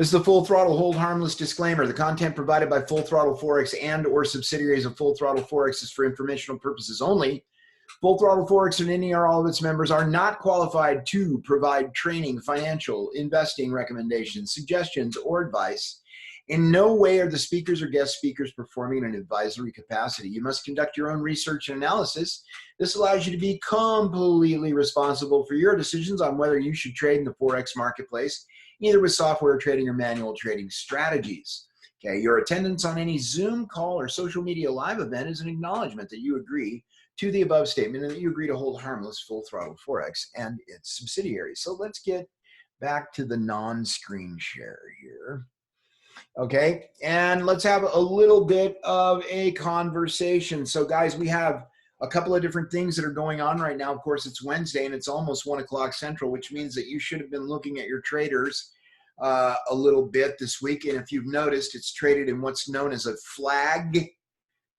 This is the Full Throttle Hold Harmless disclaimer. The content provided by Full Throttle Forex and or subsidiaries of Full Throttle Forex is for informational purposes only. Full Throttle Forex and any or all of its members are not qualified to provide training, financial, investing recommendations, suggestions, or advice. In no way are the speakers or guest speakers performing in an advisory capacity. You must conduct your own research and analysis. This allows you to be completely responsible for your decisions on whether you should trade in the Forex marketplace, either with software trading or manual trading strategies. Okay, your attendance on any Zoom call or social media live event is an acknowledgement that you agree to the above statement and that you agree to hold harmless Full Throttle Forex and its subsidiaries. So let's get back to the non-screen share here. Okay, and let's have a little bit of a conversation. So guys, we have a couple of different things that are going on right now. Of course, it's Wednesday and it's almost 1 o'clock Central, which means that you should have been looking at your traders a little bit this week. And if you've noticed, it's traded in what's known as a flag,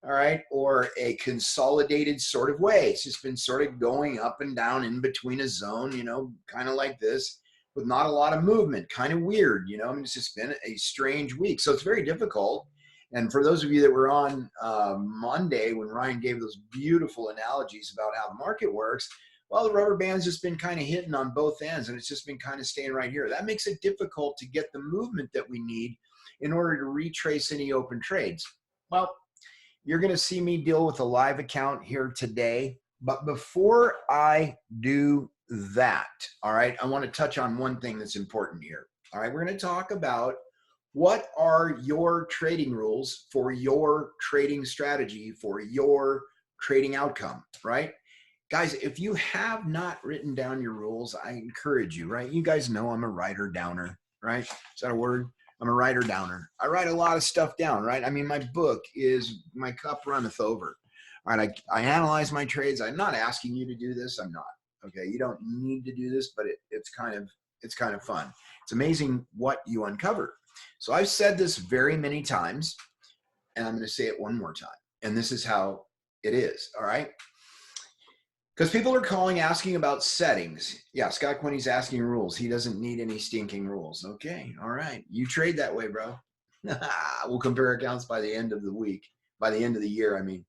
all right, or a consolidated sort of way. It's just been sort of going up and down in between a zone, you know, kind of like this, with not a lot of movement, kind of weird, you know. I mean, it's just been a strange week. So it's very difficult. And for those of you that were on Monday when Ryan gave those beautiful analogies about how the market works, well, the rubber band's just been kind of hitting on both ends, and it's just been kind of staying right here. That makes it difficult to get the movement that we need in order to retrace any open trades. Well, you're going to see me deal with a live account here today. But before I do that, all right, I want to touch on one thing that's important here. All right, we're going to talk about what are your trading rules for your trading strategy, for your trading outcome, right? Guys, if you have not written down your rules, I encourage you, right? You guys know I'm a writer downer, right? Is that a word? I'm a writer downer. I write a lot of stuff down, right? I mean, my book is My Cup Runneth Over. All right, I analyze my trades. I'm not asking you to do this. I'm not. Okay, you don't need to do this, but it's kind of fun. It's amazing what you uncover. So I've said this very many times, and I'm going to say it one more time. And this is how it is, all right? Because people are calling asking about settings. Yeah, Scott Quinney's asking rules. He doesn't need any stinking rules. Okay, all right. You trade that way, bro. We'll compare accounts by the end of the week, by the end of the year, I mean.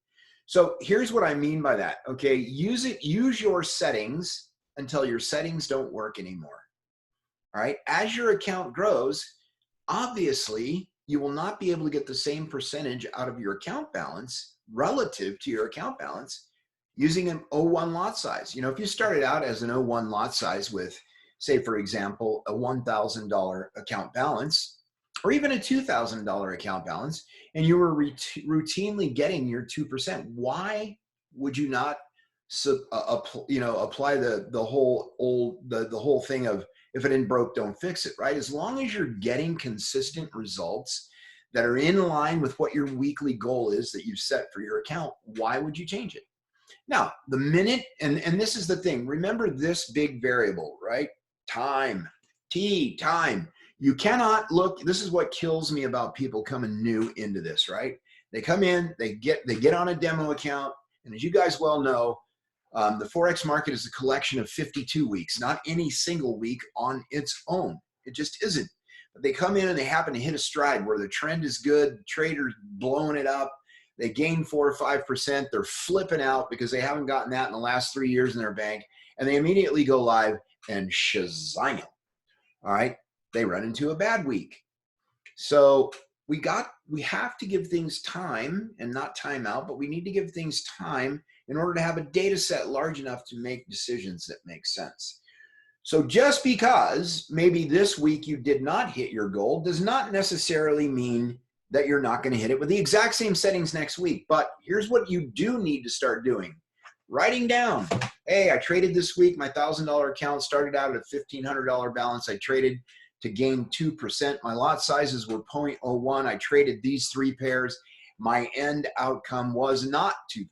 So here's what I mean by that. Okay, use your settings until your settings don't work anymore. All right, as your account grows, obviously you will not be able to get the same percentage out of your account balance relative to your account balance using an O1 lot size. You know, if you started out as an O1 lot size with, say, for example, a $1,000 account balance, or even a $2,000 account balance, and you were routinely getting your 2%, why would you not, apply the whole thing of if it ain't broke, don't fix it, right? As long as you're getting consistent results that are in line with what your weekly goal is that you've set for your account, why would you change it? Now, the minute, and this is the thing, remember this big variable, right? Time, time. You cannot look, this is what kills me about people coming new into this, right? They come in, they get on a demo account, and as you guys well know, the Forex market is a collection of 52 weeks, not any single week on its own. It just isn't. But they come in and they happen to hit a stride where the trend is good, the trader's blowing it up, they gain 4 or 5%, they're flipping out because they haven't gotten that in the last 3 years in their bank, and they immediately go live and shazam. All right, they run into a bad week. So we have to give things time, and not time out, but we need to give things time in order to have a data set large enough to make decisions that make sense. So just because maybe this week you did not hit your goal does not necessarily mean that you're not going to hit it with the exact same settings next week. But here's what you do need to start doing. Writing down, hey, I traded this week. My $1,000 account started out at a $1,500 balance. I traded to gain 2%. My lot sizes were 0.01. I traded these 3 pairs. My end outcome was not 2%.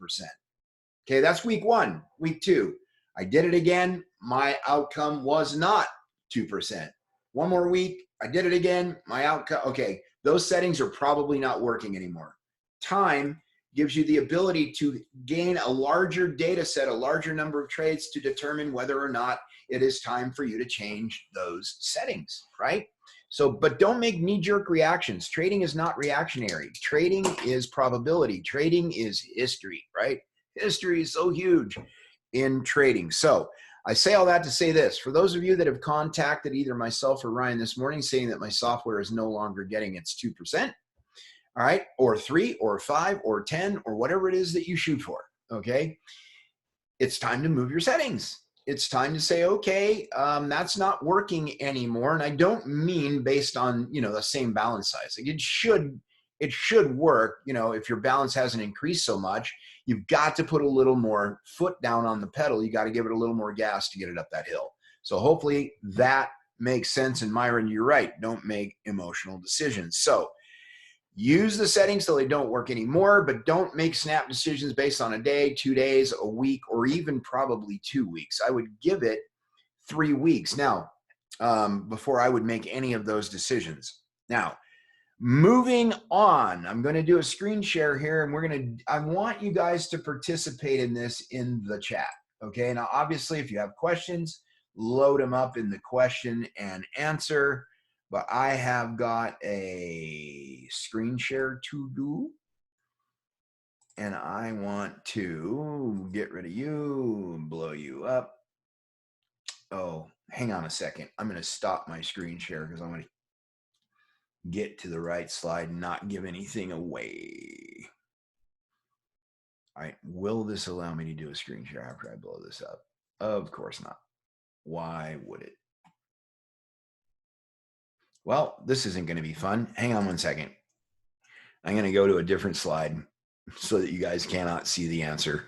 Okay, that's week 1. Week 2, I did it again. My outcome was not 2%. One more week, I did it again. My outcome, okay, those settings are probably not working anymore. Time gives you the ability to gain a larger data set, a larger number of trades to determine whether or not it is time for you to change those settings, right? So, but don't make knee-jerk reactions. Trading is not reactionary. Trading is probability. Trading is history, right? History is so huge in trading. So I say all that to say this. For those of you that have contacted either myself or Ryan this morning saying that my software is no longer getting its 2%, all right, or 3 or 5 or 10 or whatever it is that you shoot for, okay? It's time to move your settings. It's time to say, okay, that's not working anymore. And I don't mean based on, you know, the same balance size. Like it should work. You know, if your balance hasn't increased so much, you've got to put a little more foot down on the pedal. You got to give it a little more gas to get it up that hill. So hopefully that makes sense. And Myron, you're right. Don't make emotional decisions. So use the settings so they don't work anymore, but don't make snap decisions based on a day, 2 days, a week, or even probably 2 weeks. I would give it 3 weeks now before I would make any of those decisions. Now, moving on, I'm going to do a screen share here, and I want you guys to participate in this in the chat. Okay. Now, obviously, if you have questions, load them up in the question and answer. But I have got a screen share to do, and I want to get rid of you, blow you up. Oh, hang on a second. I'm going to stop my screen share because I want to get to the right slide and not give anything away. All right. Will this allow me to do a screen share after I blow this up? Of course not. Why would it? Well, this isn't going to be fun. Hang on one second. I'm going to go to a different slide so that you guys cannot see the answer.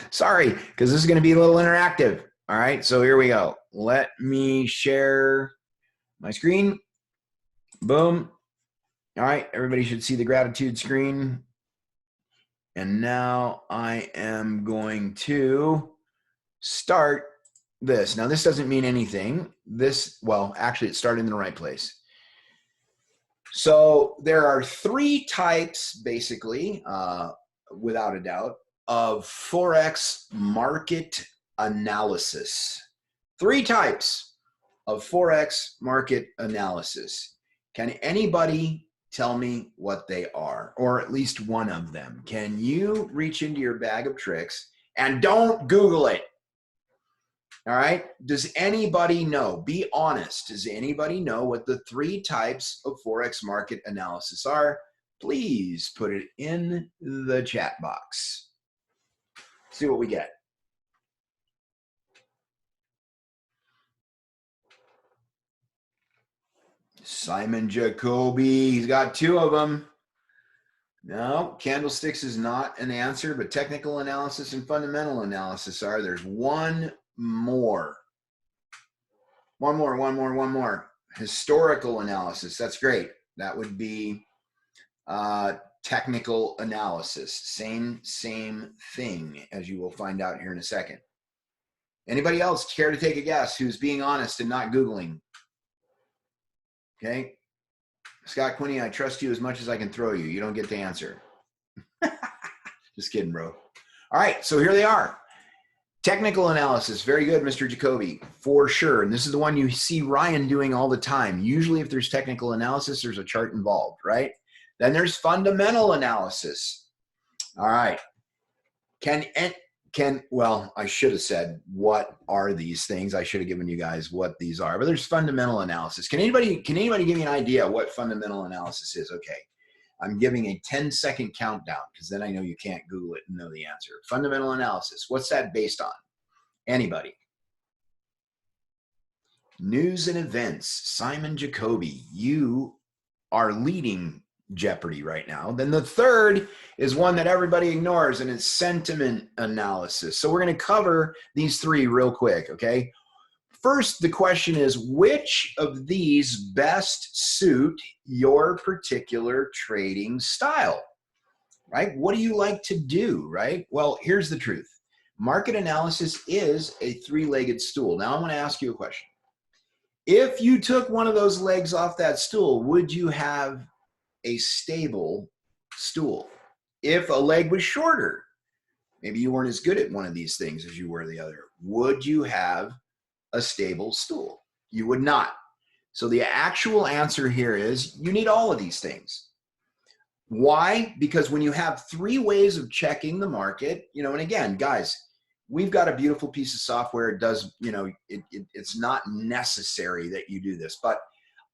Sorry, because this is going to be a little interactive. All right, so here we go. Let me share my screen. Boom. All right, everybody should see the gratitude screen. And now I am going to start this. Now, this doesn't mean anything. Well, actually, it's starting in the right place. So there are 3 types, basically, without a doubt, of Forex market analysis. 3 types of Forex market analysis. Can anybody tell me what they are, or at least one of them? Can you reach into your bag of tricks and don't Google it? All right. Does anybody know? Be honest. Does anybody know what the 3 types of Forex market analysis are? Please put it in the chat box. See what we get. Simon Jacoby, he's got 2 of them. No, candlesticks is not an answer, but technical analysis and fundamental analysis are. There's one more. One more. Historical analysis. That's great. That would be technical analysis. Same thing, as you will find out here in a second. Anybody else care to take a guess who's being honest and not Googling? Okay. Scott Quinney, I trust you as much as I can throw you. You don't get to answer. Just kidding, bro. All right, so here they are. Technical analysis, very good, Mr. Jacoby, for sure. And this is the one you see Ryan doing all the time. Usually if there's technical analysis, there's a chart involved, right? Then there's fundamental analysis. All right. Well, I should have said, what are these things? I should have given you guys what these are, but there's fundamental analysis. Can anybody give me an idea what fundamental analysis is? Okay. I'm giving a 10-second countdown because then I know you can't Google it and know the answer. Fundamental analysis. What's that based on? Anybody? News and events. Simon Jacoby, you are leading Jeopardy right now. Then the third is one that everybody ignores, and it's sentiment analysis. So we're going to cover these 3 real quick, okay? First, the question is, which of these best suit your particular trading style, right? What do you like to do, right? Well, here's the truth. Market analysis is a 3-legged stool. Now, I want to ask you a question. If you took one of those legs off that stool, would you have a stable stool? If a leg was shorter, maybe you weren't as good at one of these things as you were the other, would you have a stable stool? You would not. So the actual answer here is you need all of these things. Why? Because when you have three ways of checking the market, you know, and again, guys, we've got a beautiful piece of software. It does, you know, it's not necessary that you do this, but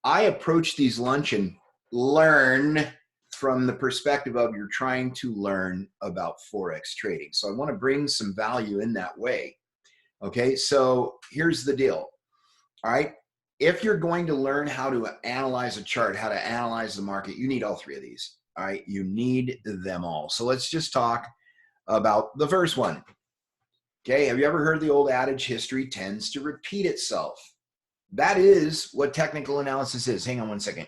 I approach these lunch and learn from the perspective of you're trying to learn about Forex trading. So I want to bring some value in that way. Okay, so here's the deal. All right, if you're going to learn how to analyze a chart, how to analyze the market, you need all three of these. All right, you need them all. So let's just talk about the first one. Okay, have you ever heard the old adage, history tends to repeat itself? That is what technical analysis is. Hang on one second.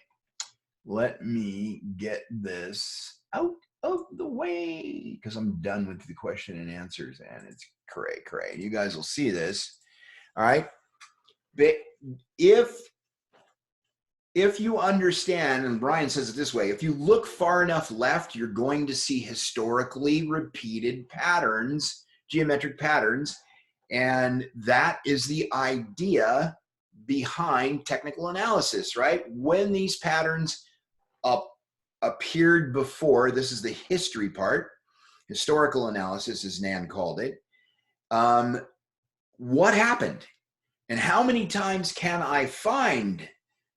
Let me get this out of the way because I'm done with the question and answers, and it's cray. You guys will see this. All right. But if you understand, and Brian says it this way, if you look far enough left, you're going to see historically repeated patterns, geometric patterns, and that is the idea behind technical analysis, right? When these patterns appeared before, this is the history part, historical analysis as Nan called it, what happened? And how many times can I find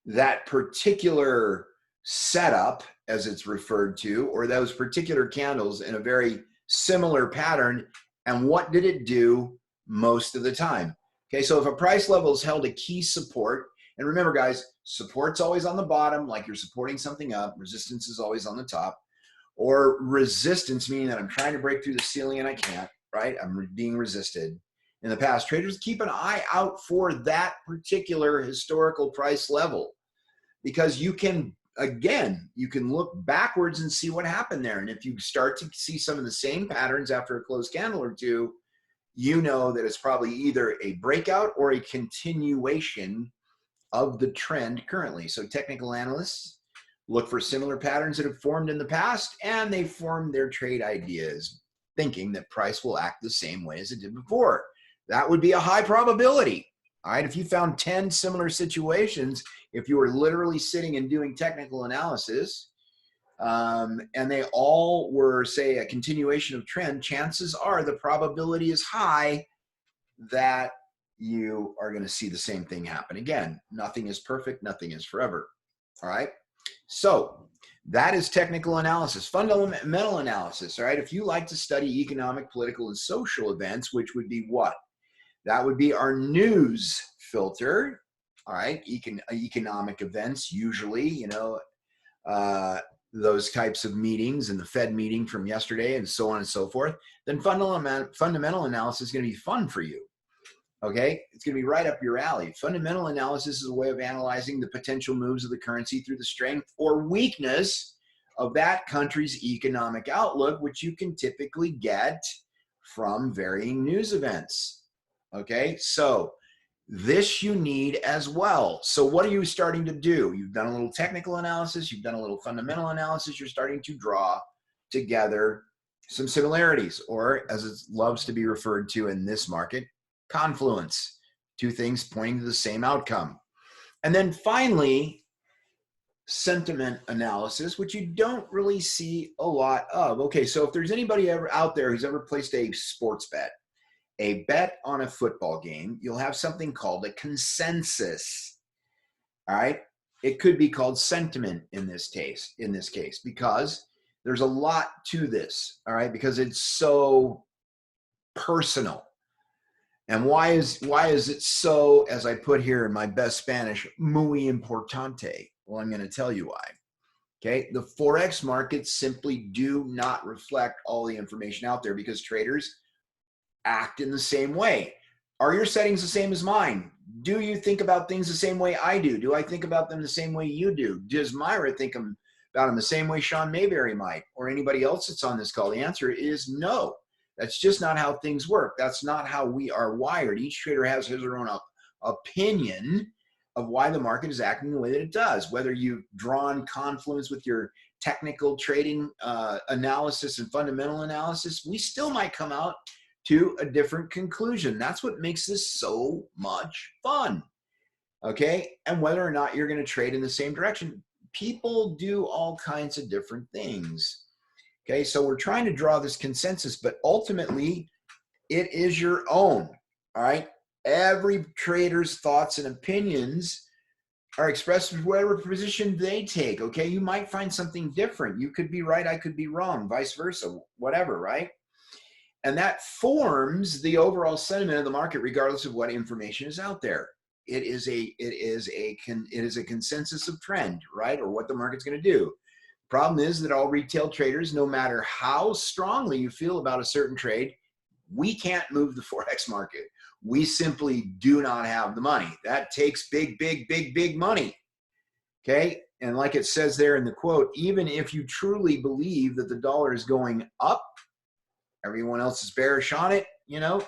that particular setup, as it's referred to, or those particular candles in a very similar pattern, and what did it do most of the time? Okay, so if a price level is held a key support, and remember guys, support's always on the bottom, like you're supporting something up, resistance is always on the top, or resistance meaning that I'm trying to break through the ceiling and I can't, right? I'm being resisted. In the past, traders keep an eye out for that particular historical price level because you can, again, you can look backwards and see what happened there. And if you start to see some of the same patterns after a closed candle or two, you know that it's probably either a breakout or a continuation of the trend currently. So technical analysts look for similar patterns that have formed in the past, and they form their trade ideas thinking that price will act the same way as it did before. That would be a high probability. All right, if you found 10 similar situations, if you were literally sitting and doing technical analysis, and they all were, say, a continuation of trend, chances are the probability is high that you are going to see the same thing happen again. Nothing is perfect, nothing is forever. All right, so that is technical analysis. Fundamental analysis, all right, if you like to study economic, political, and social events, which would be what? That would be our news filter, all right, economic events, usually, you know, those types of meetings and the Fed meeting from yesterday and so on and so forth, then fundamental analysis is going to be fun for you. Okay, it's going to be right up your alley. Fundamental analysis is a way of analyzing the potential moves of the currency through the strength or weakness of that country's economic outlook, which you can typically get from varying news events. Okay, so this you need as well. So what are you starting to do? You've done a little technical analysis, you've done a little fundamental analysis, you're starting to draw together some similarities, or as it loves to be referred to in this market, confluence, two things pointing to the same outcome. And then finally, sentiment analysis, which you don't really see a lot of. Okay, so if there's anybody ever out there who's ever placed a sports bet, a bet on a football game, you'll have something called a consensus. All right, it could be called sentiment in this case, because there's a lot to this. All right, because it's so personal. And why is it so, as I put here in my best Spanish, muy importante? Well, I'm going to tell you why. Okay, the Forex markets simply do not reflect all the information out there because traders act in the same way. Are your settings the same as mine? Do you think about things the same way I do? Do I think about them the same way you do? Does Myra think about them the same way Sean Mayberry might, or anybody else that's on this call? The answer is no. That's just not how things work. That's not how we are wired. Each trader has his or own opinion of why the market is acting the way that it does. Whether you've drawn confluence with your technical trading analysis and fundamental analysis, we still might come out to a different conclusion. That's what makes this so much fun. okay? And whether or not you're going to trade in the same direction. People do all kinds of different things, okay? So we're trying to draw this consensus, but ultimately it is your own, all right? Every trader's thoughts and opinions are expressed with whatever position they take, okay? You might find something different. You could be right, I could be wrong, vice versa, whatever, right? And that forms the overall sentiment of the market, regardless of what information is out there. It is a consensus of trend, right? Or what the market's going to do. Problem is that all retail traders, no matter how strongly you feel about a certain trade, we can't move the Forex market. We simply do not have the money. That takes big, big, big, big money. Okay. And like it says there in the quote, even if you truly believe that the dollar is going up, everyone else is bearish on it, you know,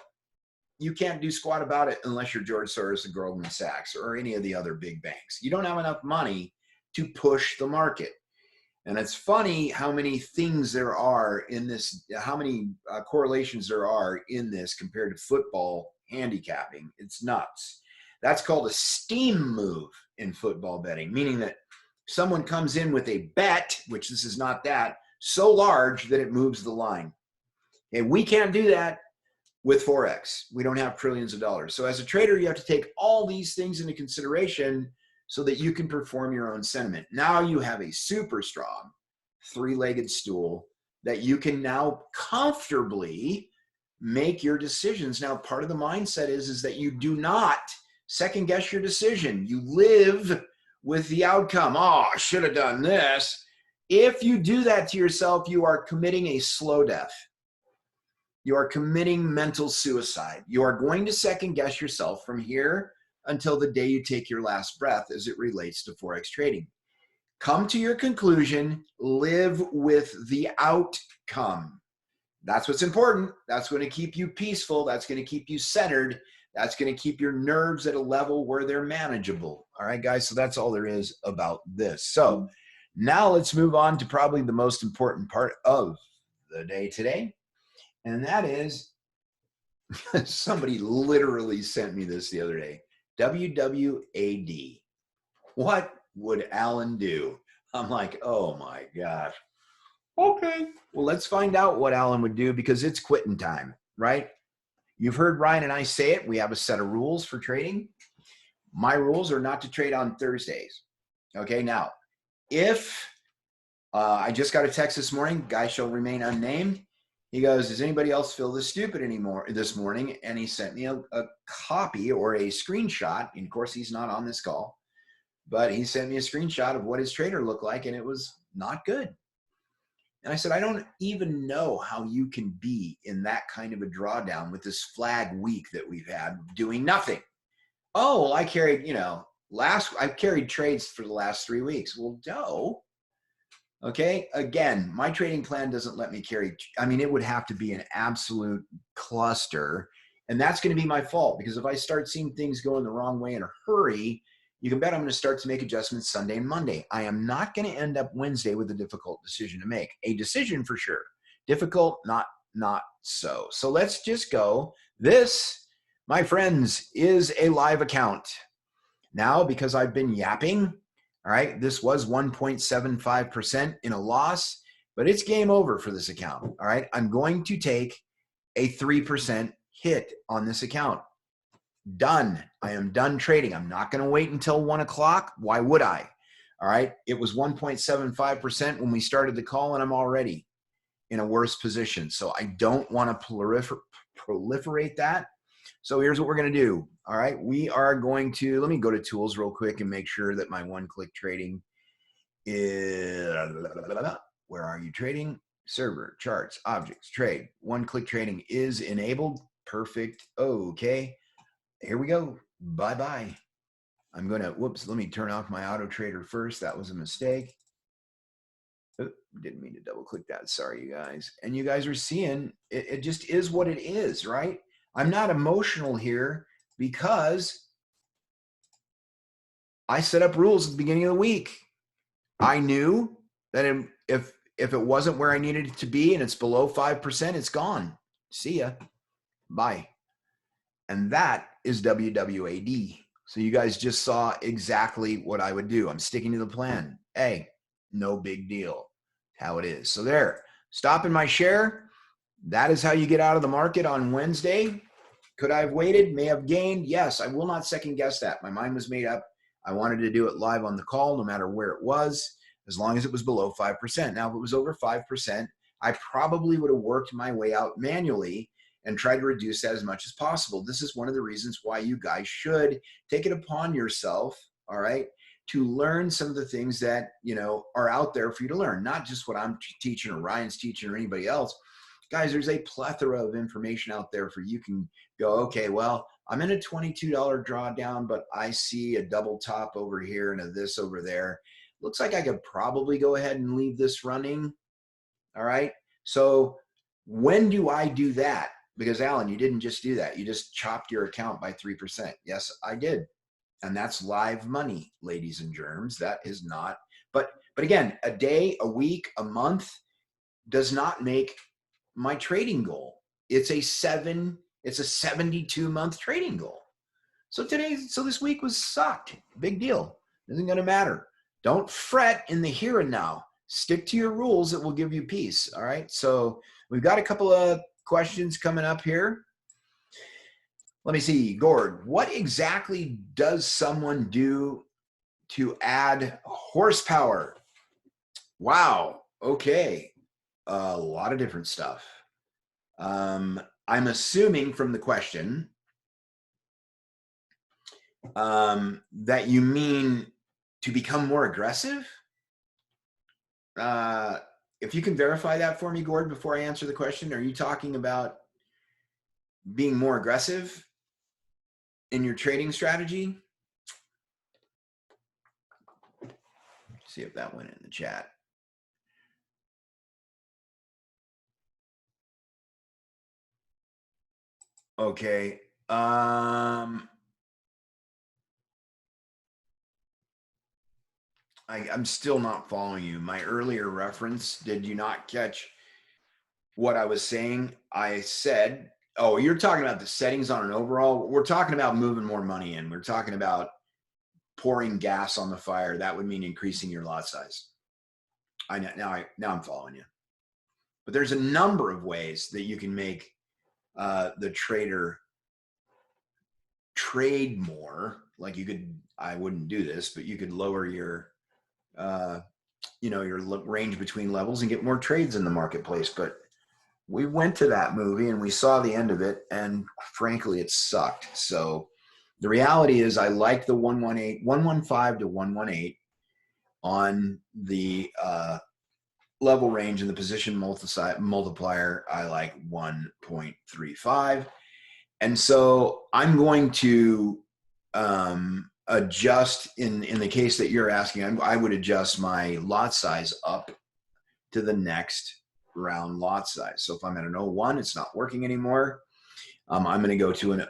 you can't do squat about it unless you're George Soros and Goldman Sachs or any of the other big banks. You don't have enough money to push the market. And it's funny how many things there are in this, how many correlations there are in this compared to football handicapping. It's nuts. That's called a steam move in football betting, meaning that someone comes in with a bet, which this is not that, so large that it moves the line. And we can't do that with Forex. We don't have trillions of dollars. So as a trader, you have to take all these things into consideration so that you can perform your own sentiment. Now you have a super strong three-legged stool that you can now comfortably make your decisions. Now, part of the mindset is that you do not second guess your decision. You live with the outcome. Oh, I should have done this. If you do that to yourself, you are committing a slow death. You are committing mental suicide. You are going to second guess yourself from here until the day you take your last breath as it relates to Forex trading. Come to your conclusion, live with the outcome. That's what's important. That's going to keep you peaceful. That's going to keep you centered. That's going to keep your nerves at a level where they're manageable. All right, guys, so that's all there is about this. So now let's move on to probably the most important part of the day today. And that is, somebody literally sent me this the other day. WWAD. What would Alan do? I'm like, oh my gosh. Okay. Well, let's find out what Alan would do because it's quitting time, right? You've heard Ryan and I say it. We have a set of rules for trading. My rules are not to trade on Thursdays. Okay. Now, if I just got a text this morning, guy shall remain unnamed. He goes, does anybody else feel this stupid anymore this morning? And he sent me a copy or a screenshot. And of course, he's not on this call, but he sent me a screenshot of what his trader looked like, and it was not good. And I said, I don't even know how you can be in that kind of a drawdown with this flag week that we've had doing nothing. Oh, well, I carried, I've carried trades for the last 3 weeks. Well, no. Okay. Again, my trading plan doesn't let me carry. I mean, it would have to be an absolute cluster. And that's going to be my fault because if I start seeing things going the wrong way in a hurry, you can bet I'm going to start to make adjustments Sunday and Monday. I am not going to end up Wednesday with a difficult decision to make. A decision for sure. Difficult, not so. So let's just go. This, my friends, is a live account. Now, because I've been yapping, all right, this was 1.75% in a loss, but it's game over for this account. All right, I'm going to take a 3% hit on this account. Done. I am done trading. I'm not going to wait until 1 o'clock. Why would I? All right, it was 1.75% when we started the call, and I'm already in a worse position. So I don't want to proliferate that. So here's what we're going to do. All right. We are going to, let me go to tools real quick and make sure that my one-click trading is, where are you trading? Server, charts, objects, trade. One-click trading is enabled. Perfect. Okay. Here we go. Bye-bye. I'm going to, whoops, let me turn off my auto trader first. That was a mistake. Oop, didn't mean to double click that. Sorry, you guys. And you guys are seeing, it just is what it is, right? I'm not emotional here because I set up rules at the beginning of the week. I knew that if it wasn't where I needed it to be and it's below 5%, it's gone. See ya. Bye. And that is WWAD. So you guys just saw exactly what I would do. I'm sticking to the plan. Hey, no big deal. How it is. So there, stopping my share. That is how you get out of the market on Wednesday. Could I have waited? May have gained? Yes, I will not second guess that. My mind was made up. I wanted to do it live on the call, no matter where it was, as long as it was below 5%. Now, if it was over 5%, I probably would have worked my way out manually and tried to reduce that as much as possible. This is one of the reasons why you guys should take it upon yourself, all right, to learn some of the things that, you know, are out there for you to learn, not just what I'm teaching or Ryan's teaching or anybody else. Guys, there's a plethora of information out there for you can go, okay, well, I'm in a $22 drawdown, but I see a double top over here and a this over there. Looks like I could probably go ahead and leave this running. All right. So when do I do that? Because Alan, you didn't just do that. You just chopped your account by 3%. Yes, I did. And that's live money, ladies and germs. That is not, but again, a day, a week, a month does not make my trading goal. It's a 72-month trading goal. So this week was sucked. Big deal. Isn't going to matter. Don't fret in the here and now. Stick to your rules. It will give you peace. All right. So we've got a couple of questions coming up here. Let me see. Gord, what exactly does someone do to add horsepower? Wow. Okay. A lot of different stuff. I'm assuming from the question that you mean to become more aggressive. If you can verify that for me, Gord, before I answer the question, are you talking about being more aggressive in your trading strategy? See if that went in the chat. Okay. I'm still not following you. My earlier reference, did you not catch what I was saying? I said, oh, you're talking about the settings on an overall. We're talking about moving more money in. We're talking about pouring gas on the fire. That would mean increasing your lot size. I know now I'm following you. But there's a number of ways that you can make the trader trade more. Like you could, I wouldn't do this, but you could lower your your range between levels and get more trades in the marketplace. But we went to that movie and we saw the end of it, and frankly, it sucked. So the reality is I like the 115 to 118 on the level range, and the position multiplier, I like 1.35. And so I'm going to adjust in the case that you're asking. I would adjust my lot size up to the next round lot size. So if I'm at an 01, it's not working anymore. I'm going to go to an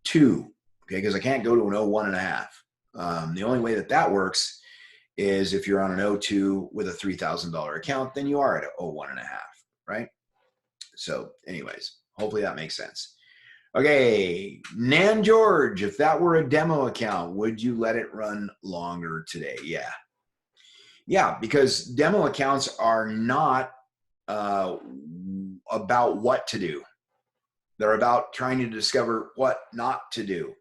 02, okay, because I can't go to an 01 and a half. The only way that works is if you're on an 02 with a $3,000 account, then you are at an 01 and a half, right? So anyways, hopefully that makes sense. Okay, Nan George, if that were a demo account, would you let it run longer today? Yeah, because demo accounts are not about what to do. They're about trying to discover what not to do.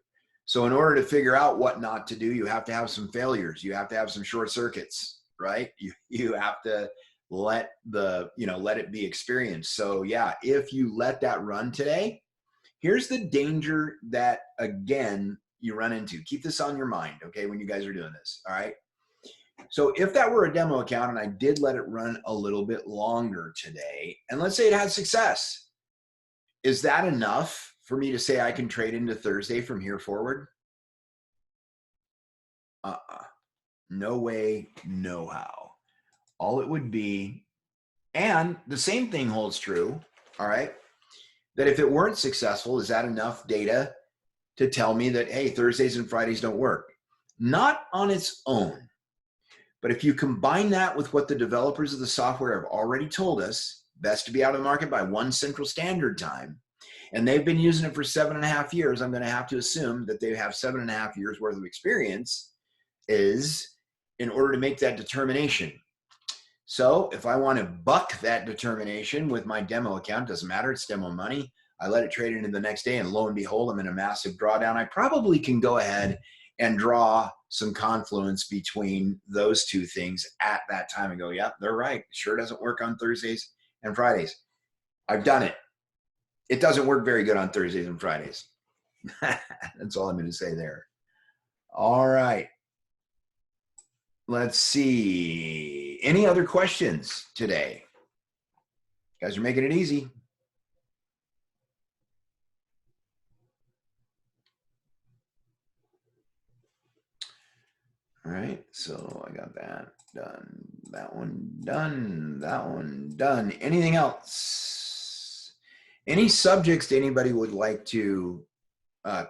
So in order to figure out what not to do, you have to have some failures. You have to have some short circuits, right? You have to let it be experienced. So yeah, if you let that run today, here's the danger that, again, you run into. Keep this on your mind, okay, when you guys are doing this, all right? So if that were a demo account and I did let it run a little bit longer today, and let's say it had success, is that enough for me to say I can trade into Thursday from here forward? No way, no how. All it would be, and the same thing holds true, all right, that if it weren't successful, is that enough data to tell me that, hey, Thursdays and Fridays don't work? Not on its own. But if you combine that with what the developers of the software have already told us, best to be out of the market by 1 Central Standard Time, and they've been using it for 7.5 years, I'm going to have to assume that they have 7.5 years worth of experience is in order to make that determination. So if I want to buck that determination with my demo account, doesn't matter, it's demo money, I let it trade into the next day, and lo and behold, I'm in a massive drawdown. I probably can go ahead and draw some confluence between those two things at that time and go, yep, they're right. It sure doesn't work on Thursdays and Fridays. I've done it. It doesn't work very good on Thursdays and Fridays. That's all I'm going to say there. All right. Let's see. Any other questions today? You guys are making it easy. All right, so I got that done, that one done, that one done. Anything else? Any subjects anybody would like to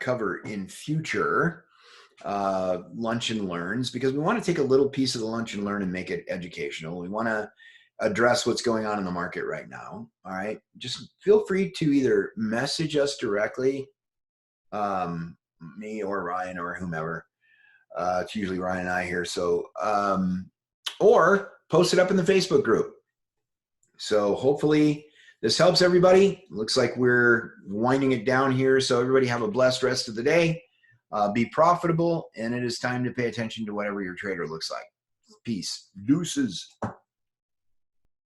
cover in future lunch and learns? Because we want to take a little piece of the lunch and learn and make it educational. We want to address what's going on in the market right now. All right, just feel free to either message us directly, me or Ryan or whomever. It's usually Ryan and I here. So, or post it up in the Facebook group. So hopefully this helps everybody. Looks like we're winding it down here. So everybody have a blessed rest of the day. Be profitable. And it is time to pay attention to whatever your trader looks like. Peace. Deuces.